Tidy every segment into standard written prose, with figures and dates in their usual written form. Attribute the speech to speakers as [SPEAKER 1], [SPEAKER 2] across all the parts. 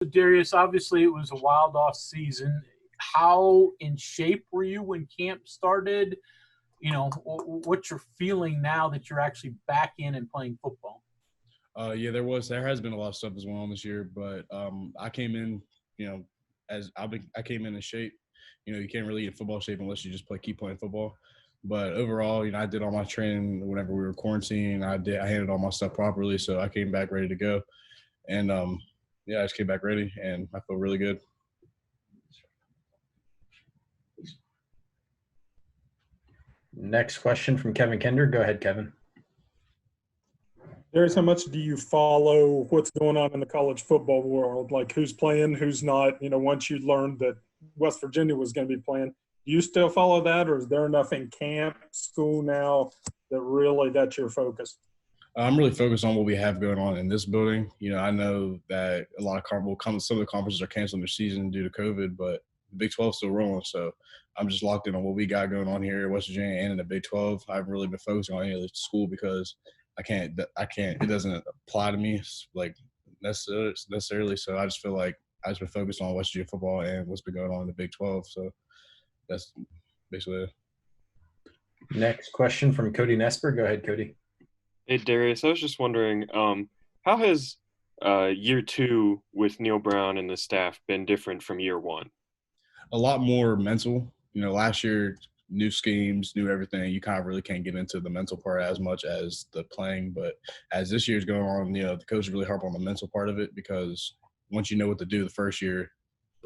[SPEAKER 1] Darius, obviously it was a wild off season. How in shape were you when camp started? What you're feeling now that you're actually back in and playing football?
[SPEAKER 2] Yeah, there has been a lot of stuff as well this year, but I came in, I came in shape. You can't really get football shape unless you just keep playing football. But overall, I did all my training whenever we were quarantining. I handled all my stuff properly, so I came back ready to go. And yeah, I just came back ready, and I feel really good.
[SPEAKER 3] Next question from Kevin Kinder. Go ahead, Kevin.
[SPEAKER 4] Darius, how much do you follow what's going on in the college football world? Like who's playing, who's not? Once you learned that West Virginia was going to be playing, do you still follow that, or is there enough in camp, school now that really that's your focus?
[SPEAKER 2] I'm really focused on what we have going on in this building. I know that a lot of some of the conferences are canceling their season due to COVID, but the Big 12 is still rolling. So I'm just locked in on what we got going on here in West Virginia and in the Big 12. I haven't really been focusing on any of the school because I can't, it doesn't apply to me like necessarily. So I just feel like I just been focused on West Virginia football and what's been going on in the Big 12. So that's basically it.
[SPEAKER 3] Next question from Cody Nesper. Go ahead, Cody.
[SPEAKER 5] Hey, Darius, I was just wondering, how has year two with Neil Brown and the staff been different from year one?
[SPEAKER 2] A lot more mental. Last year, new schemes, new everything. You kind of really can't get into the mental part as much as the playing. But as this year's going on, the coach really harp on the mental part of it because once you know what to do the first year,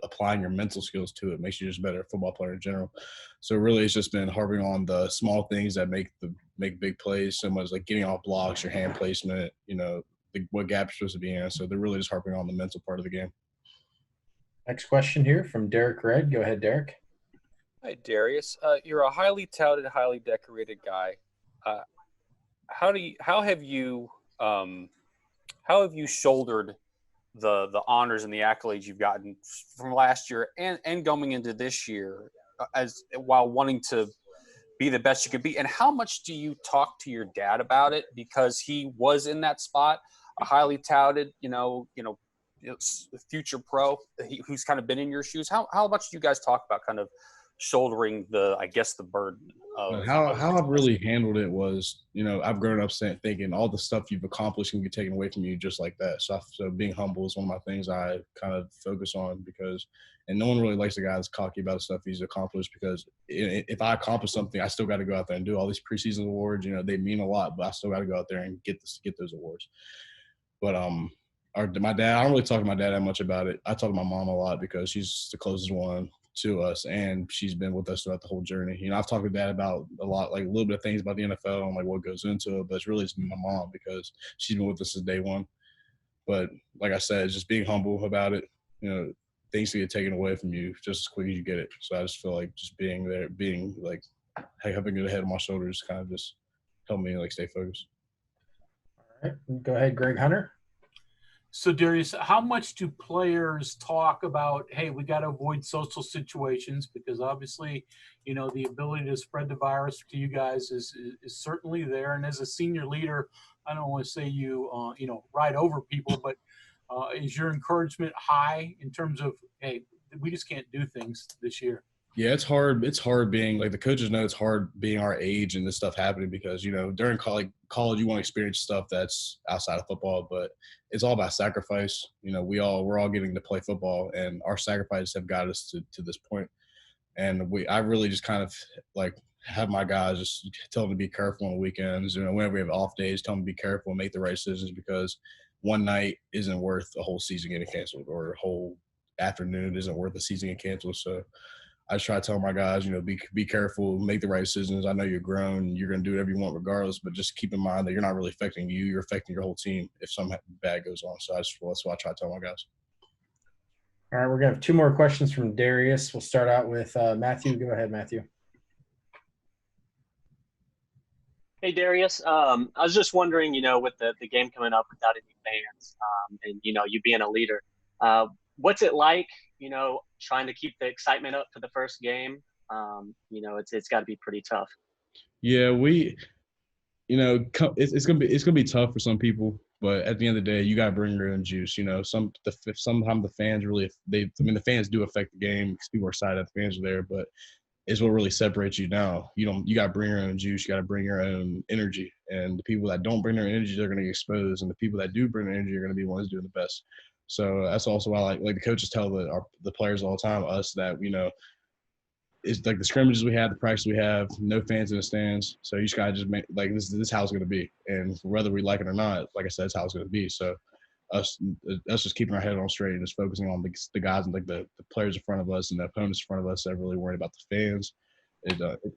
[SPEAKER 2] applying your mental skills to it makes you just a better football player in general. So really it's just been harping on the small things that make big plays, so much like getting off blocks, your hand placement, what gap you're supposed to be in. So they're really just harping on the mental part of the game.
[SPEAKER 3] Next question here from Derek Red. Go ahead, Derek.
[SPEAKER 6] Hi, Darius. You're a highly touted, highly decorated guy. How have you shouldered the honors and the accolades you've gotten from last year and going into this year as while wanting to be the best you could be? And how much do you talk to your dad about it, because he was in that spot, a highly touted, future pro who's kind of been in your shoes? How much do you guys talk about kind of shouldering the burden of
[SPEAKER 2] how I've really handled it was, I've grown up thinking all the stuff you've accomplished can be taken away from you just like that. So being humble is one of my things I kind of focus on and no one really likes the guy that's cocky about stuff he's accomplished, because if I accomplish something, I still got to go out there and do all these preseason awards. They mean a lot, but I still got to go out there and get those awards. But my dad, I don't really talk to my dad that much about it. I talk to my mom a lot because she's the closest one to us, and she's been with us throughout the whole journey. I've talked to Dad about a little bit of things about the NFL and what goes into it, but it's really just my mom because she's been with us since day one. But like I said, just being humble about it. Things can get taken away from you just as quick as you get it. So I just feel like just being there, being like having a head on my shoulders, kind of just help me stay focused.
[SPEAKER 3] All right, go ahead, Greg Hunter.
[SPEAKER 1] So, Darius, how much do players talk about, hey, we got to avoid social situations because obviously, the ability to spread the virus to you guys is certainly there. And as a senior leader, I don't want to say you, ride over people, but is your encouragement high in terms of, hey, we just can't do things this year?
[SPEAKER 2] Yeah, it's hard. It's hard being the coaches know it's hard being our age and this stuff happening because, during college you want to experience stuff that's outside of football, but it's all about sacrifice. We're all getting to play football, and our sacrifices have got us to this point. And I really just kind of have my guys just tell them to be careful on the weekends. Whenever we have off days, tell them to be careful and make the right decisions, because one night isn't worth a whole season getting canceled, or a whole afternoon isn't worth a season getting canceled. So I just try to tell my guys, be careful, make the right decisions. I know you're grown, you're going to do whatever you want regardless, but just keep in mind that you're not really affecting you. You're affecting your whole team if something bad goes on. So that's what I try to tell my guys.
[SPEAKER 3] All right, we're going to have two more questions from Darius. We'll start out with Matthew. Go ahead, Matthew.
[SPEAKER 7] Hey, Darius. I was just wondering, with the game coming up without any fans, and, you being a leader, what's it like, trying to keep the excitement up for the first game? It's got to be pretty tough.
[SPEAKER 2] Yeah, it's gonna be tough for some people, But at the end of the day, you got to bring your own juice. You know, sometimes the fans really, the fans do affect the game because people are excited that the fans are there, but it's what really separates you now. You got to bring your own juice. You got to bring your own energy. And the people that don't bring their energy, they're going to get exposed. And the people that do bring their energy are going to be the ones doing the best. So that's also why, like the coaches tell the players all the time, us, that, you know, it's like the scrimmages we have, the practice we have, no fans in the stands. So you just gotta just make, like, this is how it's gonna be, and whether we like it or not, like I said, it's how it's gonna be. So us just keeping our head on straight and just focusing on the guys and like the players in front of us and the opponents in front of us that are really worried about the fans.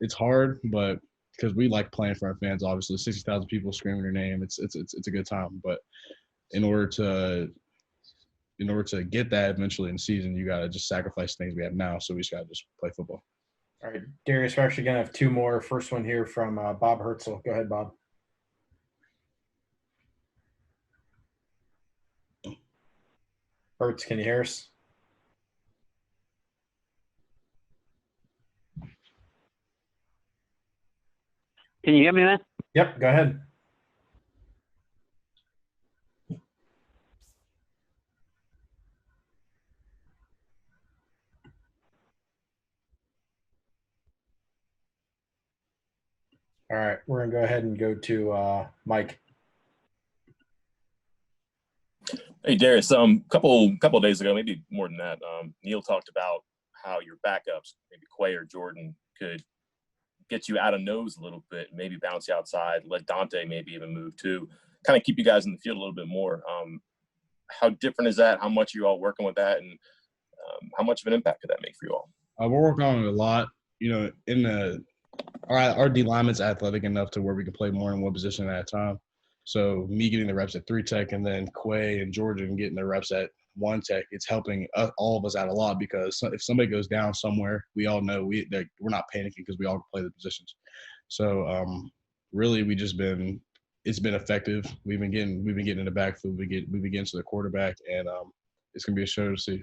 [SPEAKER 2] It's hard, but because we like playing for our fans, obviously 60,000 people screaming your name, it's a good time. But in order to get that eventually in the season, you got to just sacrifice things we have now. So we just got to just play football.
[SPEAKER 3] All right, Darius, we're actually going to have two more. First one here from Bob Herzl. Go ahead, Bob. Hertz, can you hear us?
[SPEAKER 8] Can you hear me, man?
[SPEAKER 3] Yep, go ahead. All right, we're going to go ahead and go to Mike.
[SPEAKER 9] Hey, Darius, couple of days ago, maybe more than that, Neil talked about how your backups, maybe Quay or Jordan, could get you out of nose a little bit, maybe bounce you outside, let Dante maybe even move too, kind of keep you guys in the field a little bit more. How different is that? How much are you all working with that? And how much of an impact could that make for you all?
[SPEAKER 2] We're working on it a lot. You know, our D linement's athletic enough to where we can play more in one position at a time. So me getting the reps at 3 tech and then Quay and Jordan getting the reps at 1 tech, it's helping all of us out a lot, because if somebody goes down somewhere, we all know we're not panicking because we all play the positions. So really, it's been effective. We've been getting in the backfield. We've been getting to the quarterback, and it's gonna be a show to see.